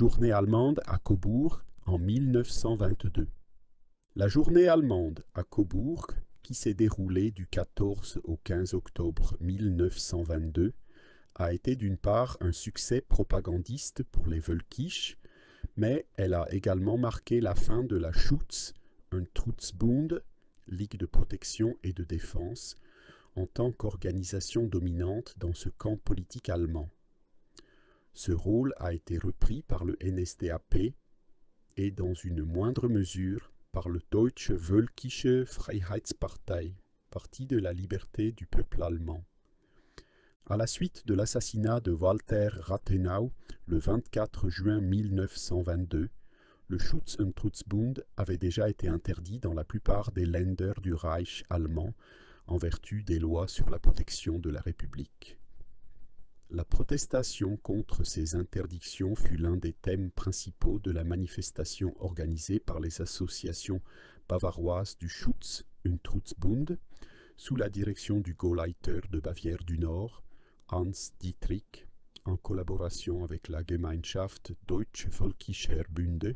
Journée allemande à Cobourg en 1922. La journée allemande à Cobourg, qui s'est déroulée du 14 au 15 octobre 1922, a été d'une part un succès propagandiste pour les Völkisch, mais elle a également marqué la fin de la Schutz- und Trutzbund, Ligue de protection et de défense, en tant qu'organisation dominante dans ce camp politique allemand. Ce rôle a été repris par le NSDAP et dans une moindre mesure par le Deutsche Völkische Freiheitspartei, Parti de la liberté du peuple allemand. À la suite de l'assassinat de Walter Rathenau le 24 juin 1922, le Schutz- und Trutzbund avait déjà été interdit dans la plupart des Länder du Reich allemand en vertu des lois sur la protection de la République. La protestation contre ces interdictions fut l'un des thèmes principaux de la manifestation organisée par les associations bavaroises du Schutz- und Trutzbund sous la direction du Gauleiter de Bavière du Nord, Hans Dietrich, en collaboration avec la Gemeinschaft Deutsche Völkischer Bünde,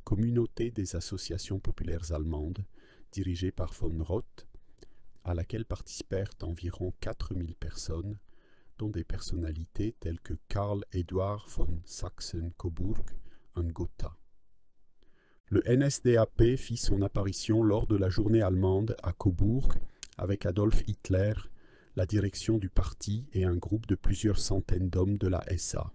communauté des associations populaires allemandes, dirigée par von Roth, à laquelle participèrent environ 4000 personnes, dont des personnalités telles que Karl Eduard von Sachsen-Coburg, un Gotha. Le NSDAP fit son apparition lors de la journée allemande à Cobourg avec Adolf Hitler, la direction du parti et un groupe de plusieurs centaines d'hommes de la SA.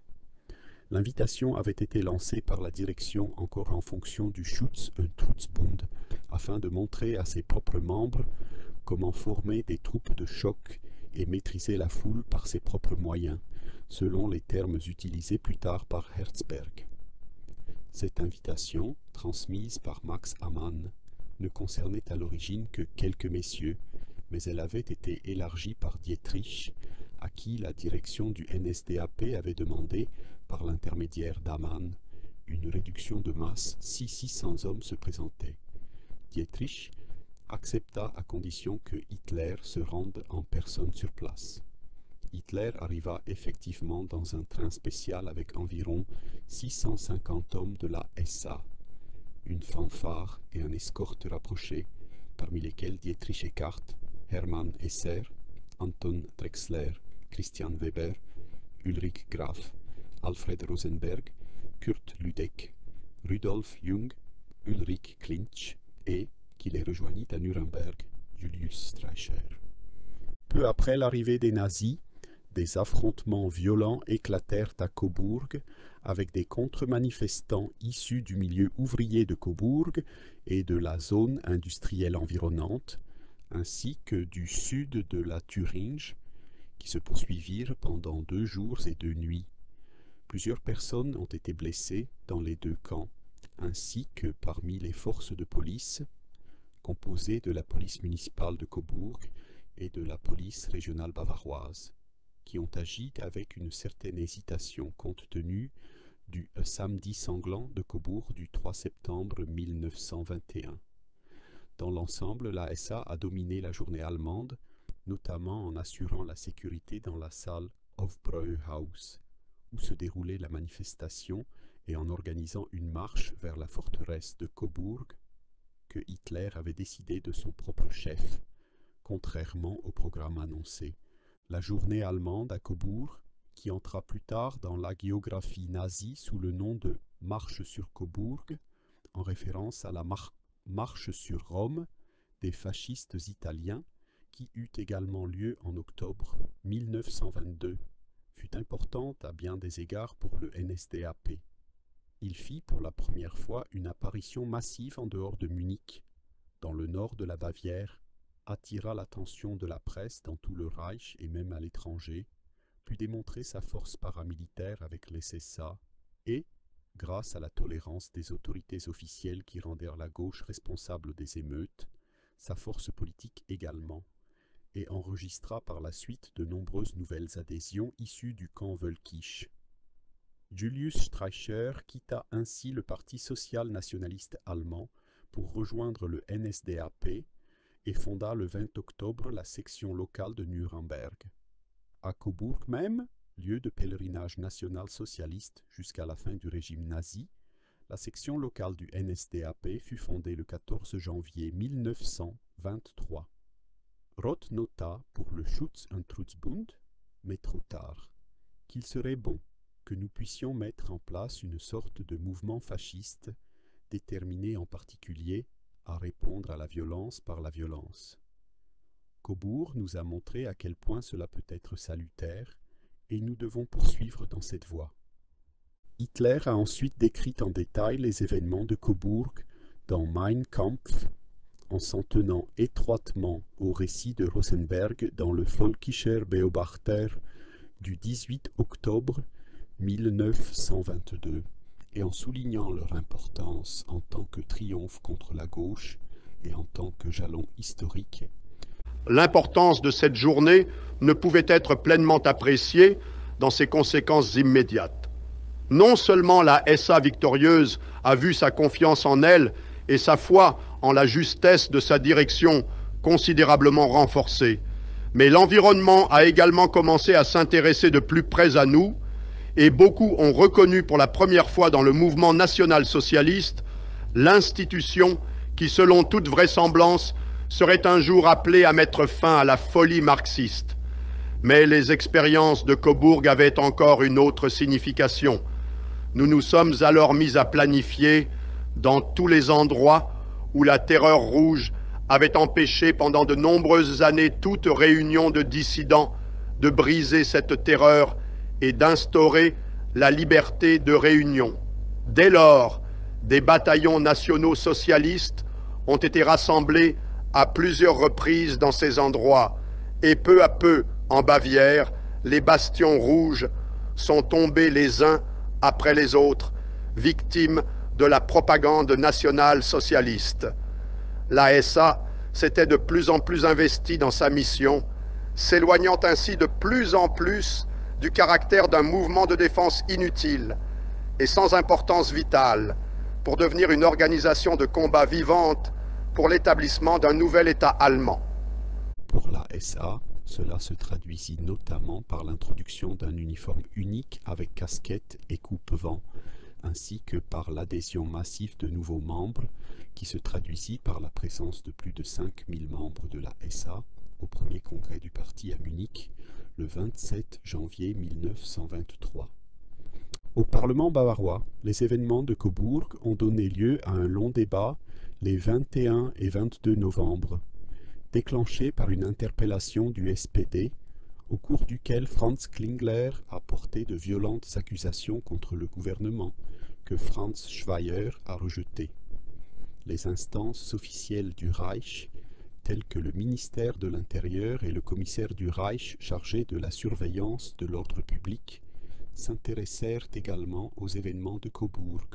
L'invitation avait été lancée par la direction encore en fonction du Schutz- und Trutzbund afin de montrer à ses propres membres comment former des troupes de choc et maîtriser la foule par ses propres moyens, selon les termes utilisés plus tard par Herzberg. Cette invitation, transmise par Max Amann, ne concernait à l'origine que quelques messieurs, mais elle avait été élargie par Dietrich, à qui la direction du NSDAP avait demandé, par l'intermédiaire d'Amann, une réduction de masse si 600 hommes se présentaient. Dietrich accepta à condition que Hitler se rende en personne sur place. Hitler arriva effectivement dans un train spécial avec environ 650 hommes de la SA, une fanfare et un escorte rapprochés, parmi lesquels Dietrich Eckart, Hermann Esser, Anton Drexler, Christian Weber, Ulrich Graf, Alfred Rosenberg, Kurt Lüdeck, Rudolf Jung, Ulrich Klinch et, qui les rejoignit à Nuremberg, Julius Streicher. Peu après l'arrivée des nazis, des affrontements violents éclatèrent à Cobourg avec des contre-manifestants issus du milieu ouvrier de Cobourg et de la zone industrielle environnante, ainsi que du sud de la Thuringe, qui se poursuivirent pendant 2 jours et 2 nuits. Plusieurs personnes ont été blessées dans les 2 camps, ainsi que parmi les forces de police, composées de la police municipale de Cobourg et de la police régionale bavaroise, qui ont agi avec une certaine hésitation compte tenu du samedi sanglant de Cobourg du 3 septembre 1921. Dans l'ensemble, la SA a dominé la journée allemande, notamment en assurant la sécurité dans la salle Hofbräuhaus, où se déroulait la manifestation, et en organisant une marche vers la forteresse de Cobourg, que Hitler avait décidé de son propre chef, contrairement au programme annoncé. La journée allemande à Cobourg, qui entra plus tard dans l'hagiographie nazie sous le nom de Marche sur Cobourg, en référence à la Marche sur Rome des fascistes italiens, qui eut également lieu en octobre 1922, fut importante à bien des égards pour le NSDAP. Il fit pour la première fois une apparition massive en dehors de Munich, dans le nord de la Bavière, attira l'attention de la presse dans tout le Reich et même à l'étranger, put démontrer sa force paramilitaire avec les SA et, grâce à la tolérance des autorités officielles qui rendèrent la gauche responsable des émeutes, sa force politique également, et enregistra par la suite de nombreuses nouvelles adhésions issues du camp Völkisch. Julius Streicher quitta ainsi le Parti social-nationaliste allemand pour rejoindre le NSDAP et fonda le 20 octobre la section locale de Nuremberg. À Cobourg même, lieu de pèlerinage national-socialiste jusqu'à la fin du régime nazi, la section locale du NSDAP fut fondée le 14 janvier 1923. Roth nota pour le Schutz- und Trutzbund, mais trop tard, qu'il serait bon que nous puissions mettre en place une sorte de mouvement fasciste, déterminé en particulier à répondre à la violence par la violence. Cobourg nous a montré à quel point cela peut être salutaire, et nous devons poursuivre dans cette voie. Hitler a ensuite décrit en détail les événements de Cobourg dans Mein Kampf, en s'en tenant étroitement au récit de Rosenberg dans le Völkischer Beobachter du 18 octobre 1922, et en soulignant leur importance en tant que triomphe contre la gauche et en tant que jalon historique. L'importance de cette journée ne pouvait être pleinement appréciée dans ses conséquences immédiates. Non seulement la SA victorieuse a vu sa confiance en elle et sa foi en la justesse de sa direction considérablement renforcée, mais l'environnement a également commencé à s'intéresser de plus près à nous, et beaucoup ont reconnu pour la première fois dans le mouvement national-socialiste l'institution qui, selon toute vraisemblance, serait un jour appelée à mettre fin à la folie marxiste. Mais les expériences de Cobourg avaient encore une autre signification. Nous nous sommes alors mis à planifier dans tous les endroits où la terreur rouge avait empêché pendant de nombreuses années toute réunion de dissidents de briser cette terreur et d'instaurer la liberté de réunion. Dès lors, des bataillons nationaux socialistes ont été rassemblés à plusieurs reprises dans ces endroits, et peu à peu, en Bavière, les bastions rouges sont tombés les uns après les autres, victimes de la propagande nationale socialiste. La SA s'était de plus en plus investie dans sa mission, s'éloignant ainsi de plus en plus du caractère d'un mouvement de défense inutile et sans importance vitale, pour devenir une organisation de combat vivante pour l'établissement d'un nouvel État allemand. Pour la SA, cela se traduisit notamment par l'introduction d'un uniforme unique avec casquette et coupe-vent, ainsi que par l'adhésion massive de nouveaux membres, qui se traduisit par la présence de plus de 5000 membres de la SA au premier congrès du parti à Munich, le 27 janvier 1923. Au Parlement bavarois, les événements de Cobourg ont donné lieu à un long débat les 21 et 22 novembre, déclenché par une interpellation du SPD, au cours duquel Franz Klingler a porté de violentes accusations contre le gouvernement, que Franz Schweyer a rejeté. Les instances officielles du Reich, telles que le ministère de l'Intérieur et le commissaire du Reich chargé de la surveillance de l'ordre public, s'intéressèrent également aux événements de Cobourg.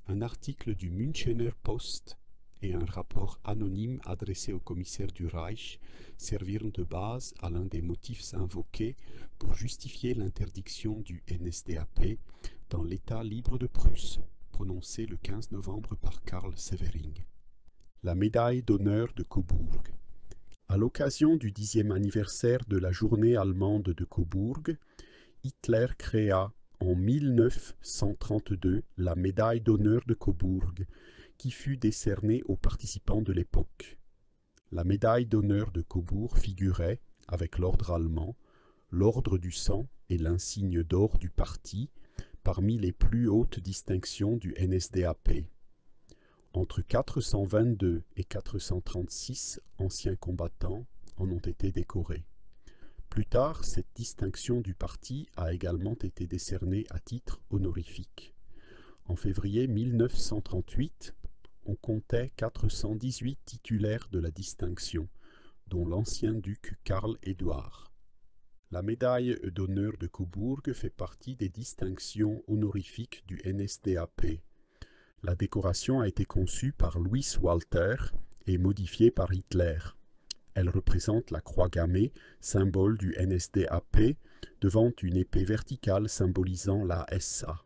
Un article du Münchener Post et un rapport anonyme adressé au commissaire du Reich servirent de base à l'un des motifs invoqués pour justifier l'interdiction du NSDAP dans l'État libre de Prusse, prononcé le 15 novembre par Karl Severing. La médaille d'honneur de Cobourg. À l'occasion du 10e anniversaire de la journée allemande de Cobourg, Hitler créa en 1932 la médaille d'honneur de Cobourg, qui fut décernée aux participants de l'époque. La médaille d'honneur de Cobourg figurait, avec l'ordre allemand, l'ordre du sang et l'insigne d'or du parti, parmi les plus hautes distinctions du NSDAP. Entre 422 et 436 anciens combattants en ont été décorés. Plus tard, cette distinction du parti a également été décernée à titre honorifique. En février 1938, on comptait 418 titulaires de la distinction, dont l'ancien duc Karl-Édouard. La médaille d'honneur de Cobourg fait partie des distinctions honorifiques du NSDAP. La décoration a été conçue par Louis Walter et modifiée par Hitler. Elle représente la croix gammée, symbole du NSDAP, devant une épée verticale symbolisant la SA.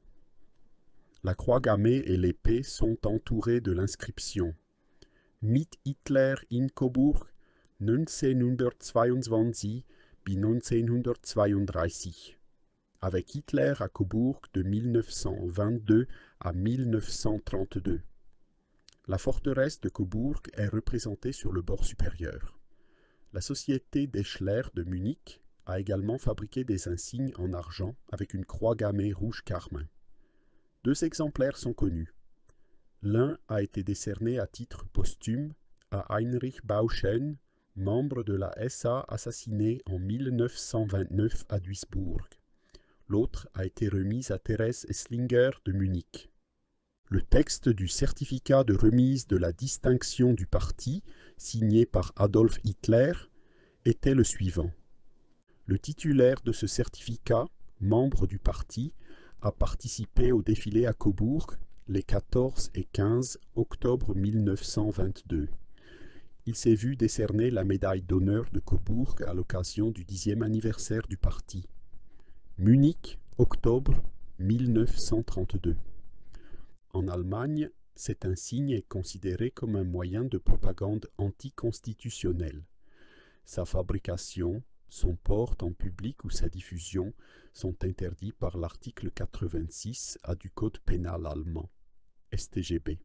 La croix gammée et l'épée sont entourées de l'inscription « Mit Hitler in Cobourg 1922 bis 1932 ». avec Hitler à Cobourg de 1922 à 1932. La forteresse de Cobourg est représentée sur le bord supérieur. La société d'Eschler de Munich a également fabriqué des insignes en argent avec une croix gammée rouge carmin. 2 exemplaires sont connus. L'un a été décerné à titre posthume à Heinrich Bauschen, membre de la SA assassiné en 1929 à Duisbourg. L'autre a été remis à Thérèse Esslinger de Munich. Le texte du certificat de remise de la distinction du parti, signé par Adolf Hitler, était le suivant. Le titulaire de ce certificat, membre du parti, a participé au défilé à Cobourg les 14 et 15 octobre 1922. Il s'est vu décerner la médaille d'honneur de Cobourg à l'occasion du 10e anniversaire du parti. Munich, octobre 1932. En Allemagne, cet insigne est considéré comme un moyen de propagande anticonstitutionnelle. Sa fabrication, son port en public ou sa diffusion sont interdits par l'article 86 du Code pénal allemand, StGB.